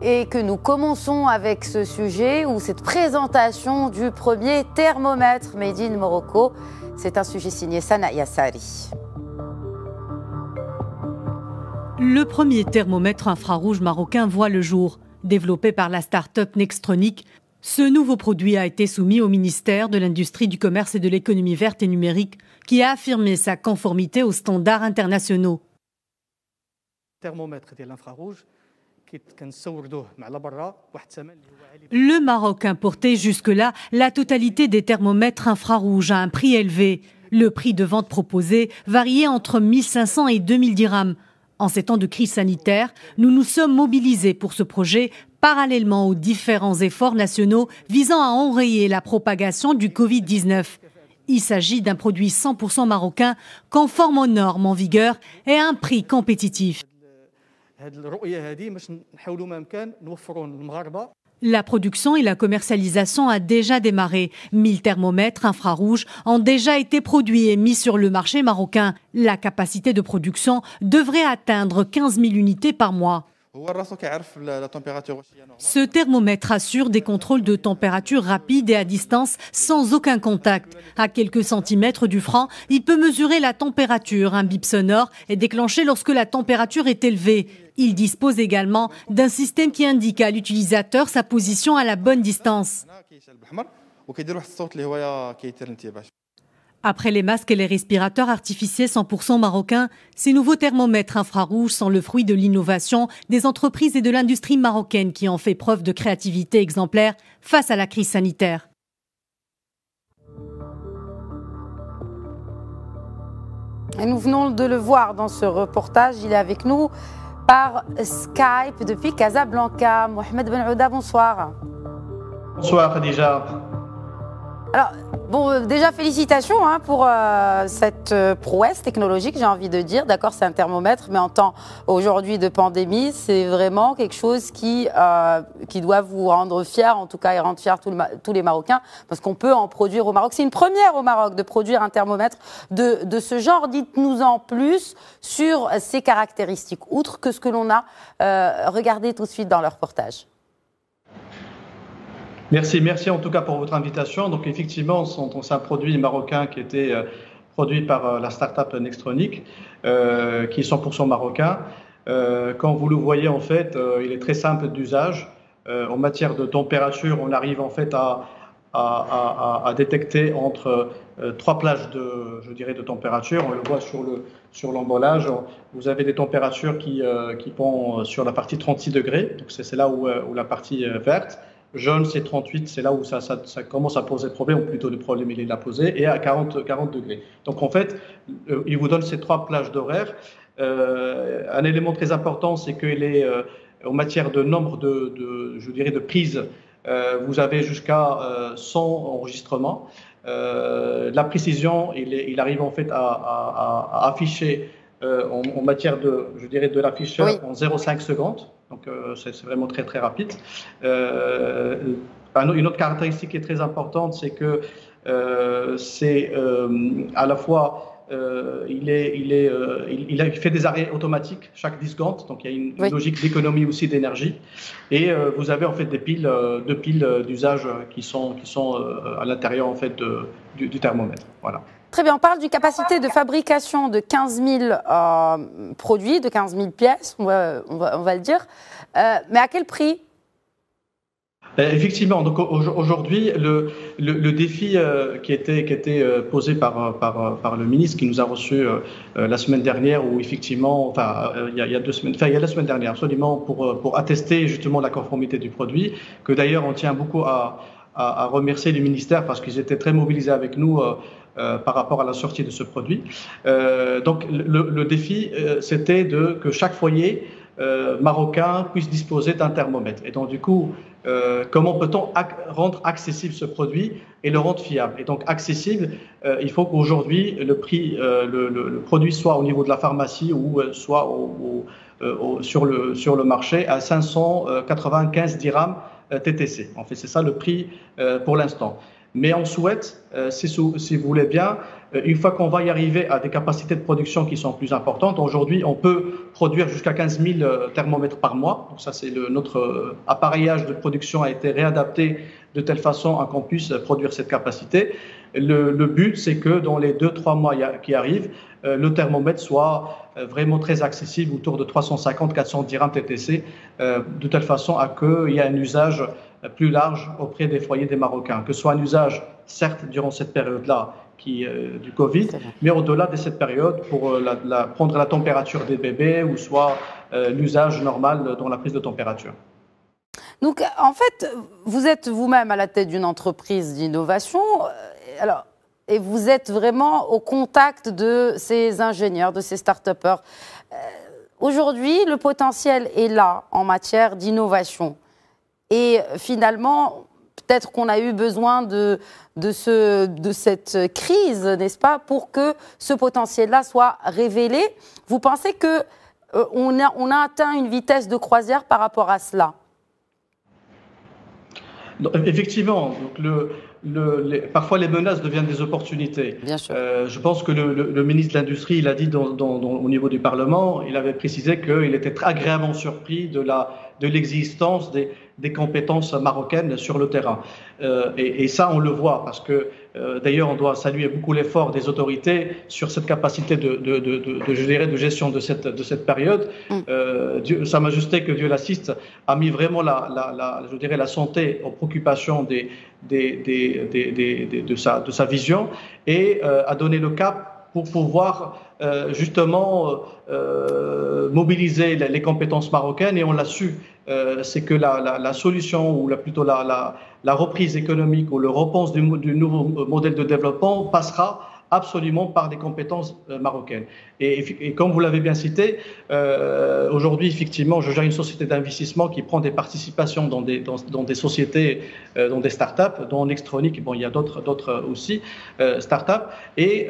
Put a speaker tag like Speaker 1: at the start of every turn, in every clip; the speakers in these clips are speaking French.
Speaker 1: Et que nous commençons avec ce sujet ou cette présentation du premier thermomètre Made in Morocco. C'est un sujet signé Sana Yassari.
Speaker 2: Le premier thermomètre infrarouge marocain voit le jour. Développé par la start-up Nextronic, ce nouveau produit a été soumis au ministère de l'Industrie, du Commerce et de l'Économie verte et numérique, qui a affirmé sa conformité aux standards internationaux. Le Maroc importait jusque-là la totalité des thermomètres infrarouges à un prix élevé. Le prix de vente proposé variait entre 1500 et 2000 dirhams. En ces temps de crise sanitaire, nous nous sommes mobilisés pour ce projet, parallèlement aux différents efforts nationaux visant à enrayer la propagation du Covid-19. Il s'agit d'un produit 100% marocain, conforme aux normes en vigueur et à un prix compétitif. La production et la commercialisation a déjà démarré. 1000 thermomètres infrarouges ont déjà été produits et mis sur le marché marocain. La capacité de production devrait atteindre 15 000 unités par mois. Ce thermomètre assure des contrôles de température rapides et à distance sans aucun contact. À quelques centimètres du franc, il peut mesurer la température. Un bip sonore est déclenché lorsque la température est élevée. Il dispose également d'un système qui indique à l'utilisateur sa position à la bonne distance. Après les masques et les respirateurs artificiels 100% marocains, ces nouveaux thermomètres infrarouges sont le fruit de l'innovation des entreprises et de l'industrie marocaine qui ont fait preuve de créativité exemplaire face à la crise sanitaire.
Speaker 1: Et nous venons de le voir dans ce reportage, il est avec nous par Skype depuis Casablanca. Mohamed Ben Ouda, bonsoir.
Speaker 3: Bonsoir Khadija.
Speaker 1: Alors, bon, déjà félicitations pour cette prouesse technologique, j'ai envie de dire. D'accord, c'est un thermomètre, mais en temps aujourd'hui de pandémie, c'est vraiment quelque chose qui doit vous rendre fiers, en tout cas, et rendre fiers tous les Marocains, parce qu'on peut en produire au Maroc. C'est une première au Maroc de produire un thermomètre de ce genre. Dites-nous en plus sur ses caractéristiques, outre que ce que l'on a regardé tout de suite dans le reportage.
Speaker 3: Merci en tout cas pour votre invitation. Donc effectivement, c'est un produit marocain qui était produit par la start-up Nextronic, qui est 100% marocain. Quand vous le voyez, en fait, il est très simple d'usage. En matière de température, on arrive en fait à détecter entre 3 plages de température. On le voit sur l'emballage. Vous avez des températures qui vont sur la partie 36 degrés. Donc c'est là où la partie verte. Jaune, c'est 38, c'est là où ça commence à poser problème, ou plutôt le problème il est là posé, et à 40 degrés. Donc en fait, il vous donne ces 3 plages d'horaire. Un élément très important, c'est qu'il est en matière de nombre de prises, vous avez jusqu'à 100 enregistrements. La précision, il arrive en fait à afficher en matière de l'afficheur en 0,5 secondes. Donc c'est vraiment très très rapide. Une autre caractéristique qui est très importante, c'est que c'est à la fois il fait des arrêts automatiques chaque 10 secondes, donc il y a une logique d'économie aussi d'énergie. Et vous avez en fait deux piles d'usage qui sont à l'intérieur en fait du thermomètre. Voilà.
Speaker 1: Très bien, on parle d'une capacité de fabrication de 15 000 produits, de 15 000 pièces, on va le dire. Mais à quel prix ?
Speaker 3: Effectivement, donc aujourd'hui, le défi qui était posé par le ministre qui nous a reçus la semaine dernière, où effectivement, il y a 2 semaines, il y a la semaine dernière, absolument, pour attester justement la conformité du produit, que d'ailleurs on tient beaucoup à remercier le ministère parce qu'ils étaient très mobilisés avec nous par rapport à la sortie de ce produit. Donc le défi, c'était que chaque foyer marocain puisse disposer d'un thermomètre. Et donc du coup, comment peut-on rendre accessible ce produit et le rendre fiable? Et donc accessible, il faut qu'aujourd'hui le prix, le produit soit au niveau de la pharmacie ou soit sur le marché à 595 dirhams TTC. En fait, c'est ça le prix pour l'instant. Mais on souhaite, si vous voulez bien, une fois qu'on va y arriver à des capacités de production qui sont plus importantes, aujourd'hui, on peut produire jusqu'à 15 000 thermomètres par mois. Donc ça, c'est notre appareillage de production a été réadapté de telle façon à qu'on puisse produire cette capacité. Le but, c'est que dans les 2-3 mois qui arrivent, le thermomètre soit vraiment très accessible, autour de 350-400 dirhams TTC, de telle façon à qu'il y ait un usage plus large auprès des foyers des Marocains, que ce soit un usage, certes, durant cette période-là du Covid, mais au-delà de cette période pour prendre la température des bébés ou soit l'usage normal dans la prise de température.
Speaker 1: Donc, en fait, vous êtes vous-même à la tête d'une entreprise d'innovation. Alors, et vous êtes vraiment au contact de ces ingénieurs, de ces start-upers. Aujourd'hui, le potentiel est là en matière d'innovation. Et finalement, peut-être qu'on a eu besoin de cette crise, n'est-ce pas, pour que ce potentiel-là soit révélé. Vous pensez qu'on a atteint une vitesse de croisière par rapport à cela ?
Speaker 3: Donc, effectivement, parfois les menaces deviennent des opportunités.
Speaker 1: Bien sûr.
Speaker 3: Je pense que le ministre de l'Industrie, il a dit au niveau du Parlement, il avait précisé qu'il était très agréablement surpris de l'existence des compétences marocaines sur le terrain. Et ça, on le voit parce que d'ailleurs, on doit saluer beaucoup l'effort des autorités sur cette capacité de gestion de cette période. Sa Majesté, que Dieu l'assiste, a mis vraiment la santé aux préoccupations de sa vision et a donné le cap pour pouvoir justement mobiliser les compétences marocaines, et on l'a su. C'est que la solution, ou plutôt la reprise économique ou le repense du nouveau modèle de développement passera absolument par des compétences marocaines. Et comme vous l'avez bien cité, aujourd'hui, effectivement, je gère une société d'investissement qui prend des participations dans des sociétés, dans des startups, dans Nextronic. Bon, il y a d'autres aussi startups. Et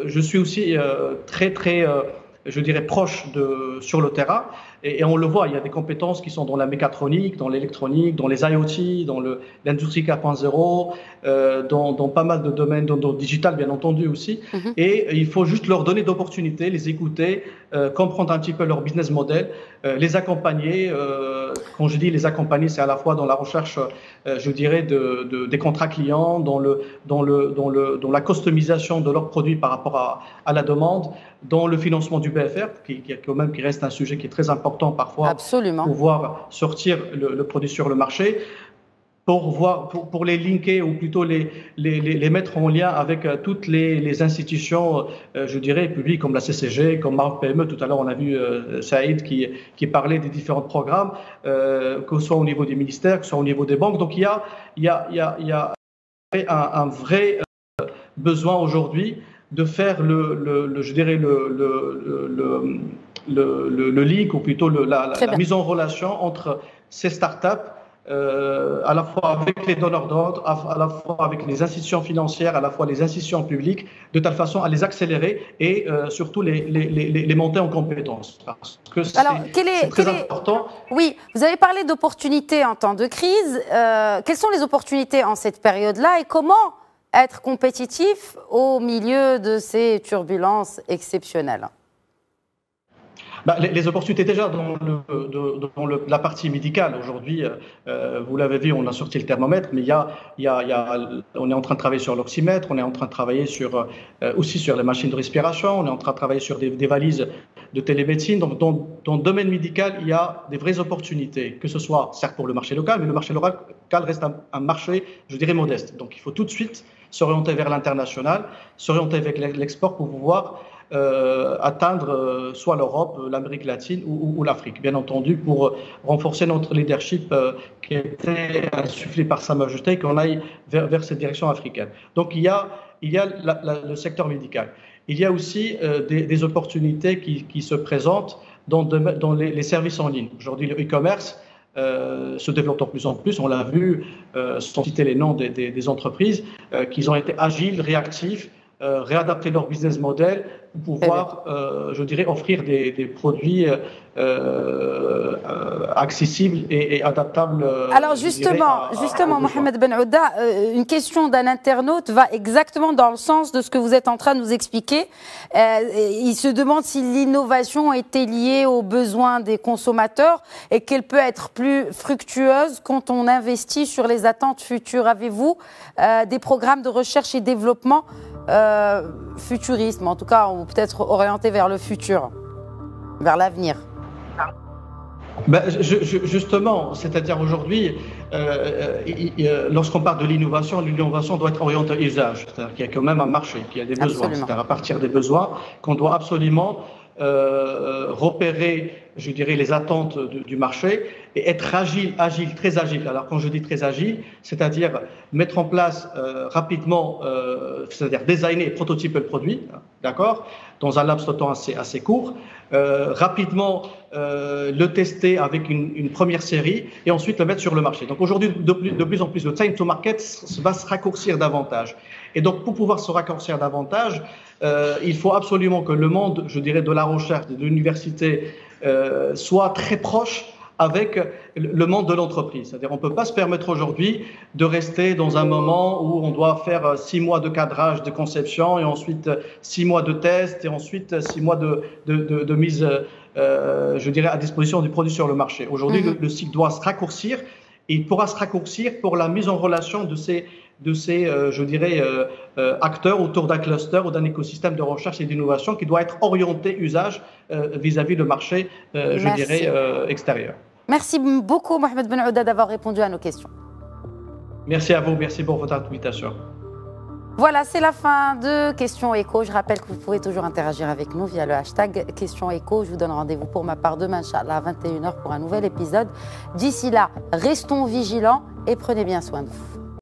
Speaker 3: je suis aussi très, je dirais, proche sur le terrain. Et on le voit, il y a des compétences qui sont dans la mécatronique, dans l'électronique, dans les IoT, dans l'industrie 4.0, dans pas mal de domaines, dans le digital bien entendu aussi. Et il faut juste leur donner d'opportunités, les écouter, comprendre un petit peu leur business model, les accompagner. Quand je dis les accompagner, c'est à la fois dans la recherche, je dirais, des contrats clients, dans la customisation de leurs produits par rapport à la demande, dans le financement du BFR, qui reste un sujet qui est très important parfois.
Speaker 1: Absolument.
Speaker 3: Pour pouvoir sortir le produit sur le marché, pour les linker, ou plutôt les mettre en lien avec toutes les institutions, je dirais, publiques, comme la CCG, comme Maroc PME. Tout à l'heure, on a vu Saïd qui parlait des différents programmes, que ce soit au niveau des ministères, que ce soit au niveau des banques. Donc il y a un vrai besoin aujourd'hui de faire le link, ou plutôt la mise en relation entre ces startups, à la fois avec les donneurs d'ordre, à la fois avec les institutions financières, à la fois les institutions publiques, de telle façon à les accélérer et surtout les monter en compétences. Parce que c'est très important.
Speaker 1: Oui, vous avez parlé d'opportunités en temps de crise. Quelles sont les opportunités en cette période-là, et comment être compétitif au milieu de ces turbulences exceptionnelles?
Speaker 3: Les opportunités déjà dans la partie médicale. Aujourd'hui, vous l'avez vu, on a sorti le thermomètre, mais on est en train de travailler sur l'oxymètre, on est en train de travailler aussi sur les machines de respiration, on est en train de travailler sur des valises de télémédecine. Donc dans le domaine médical, il y a des vraies opportunités, que ce soit certes pour le marché local, mais le marché local reste un marché, je dirais, modeste. Donc il faut tout de suite s'orienter vers l'international, s'orienter vers l'export pour pouvoir atteindre soit l'Europe, l'Amérique latine ou l'Afrique, bien entendu, pour renforcer notre leadership qui a été insufflé par Sa Majesté, qu'on aille vers cette direction africaine. Donc il y a le secteur médical. Il y a aussi des opportunités qui se présentent dans les services en ligne. Aujourd'hui, le e-commerce se développe de plus en plus. On l'a vu, sans citer les noms des entreprises, qu'ils ont été agiles, réactifs, réadapter leur business model pour pouvoir, je dirais, offrir des produits accessible et adaptable.
Speaker 1: Alors justement, Mohamed Ben Ouda, une question d'un internaute va exactement dans le sens de ce que vous êtes en train de nous expliquer. Il se demande si l'innovation était liée aux besoins des consommateurs et qu'elle peut être plus fructueuse quand on investit sur les attentes futures. Avez-vous des programmes de recherche et développement futuristes, en tout cas, ou peut-être orientés vers le futur, vers l'avenir?
Speaker 3: Justement, c'est-à-dire aujourd'hui, lorsqu'on parle de l'innovation doit être orientée à usage. C'est-à-dire qu'il y a quand même un marché, qu'il y a des besoins. C'est-à-dire à partir des besoins qu'on doit absolument repérer, je dirais, les attentes du marché et être très agile. Alors quand je dis très agile, c'est-à-dire mettre en place rapidement, c'est-à-dire designer et prototyper le produit, d'accord, dans un laps de temps assez court, rapidement le tester avec une première série et ensuite le mettre sur le marché. Donc aujourd'hui, de plus en plus, le time to market va se raccourcir davantage. Et donc pour pouvoir se raccourcir davantage, il faut absolument que le monde, je dirais, de la recherche, de l'université, soit très proche avec le monde de l'entreprise. C'est-à-dire on ne peut pas se permettre aujourd'hui de rester dans un moment où on doit faire 6 mois de cadrage, de conception, et ensuite 6 mois de test, et ensuite 6 mois de mise, je dirais, à disposition du produit sur le marché. Aujourd'hui, le cycle doit se raccourcir, et il pourra se raccourcir pour la mise en relation de ces je dirais, acteurs autour d'un cluster ou d'un écosystème de recherche et d'innovation qui doit être orienté usage vis-à-vis le marché, je dirais, extérieur.
Speaker 1: Merci beaucoup, Mohamed Ben Ouda, d'avoir répondu à nos questions.
Speaker 3: Merci à vous, merci pour votre invitation.
Speaker 1: Voilà, c'est la fin de Questions Écho. Je rappelle que vous pouvez toujours interagir avec nous via le hashtag Questions Écho. Je vous donne rendez-vous pour ma part demain, Inch'Allah, à 21h pour un nouvel épisode. D'ici là, restons vigilants et prenez bien soin de vous.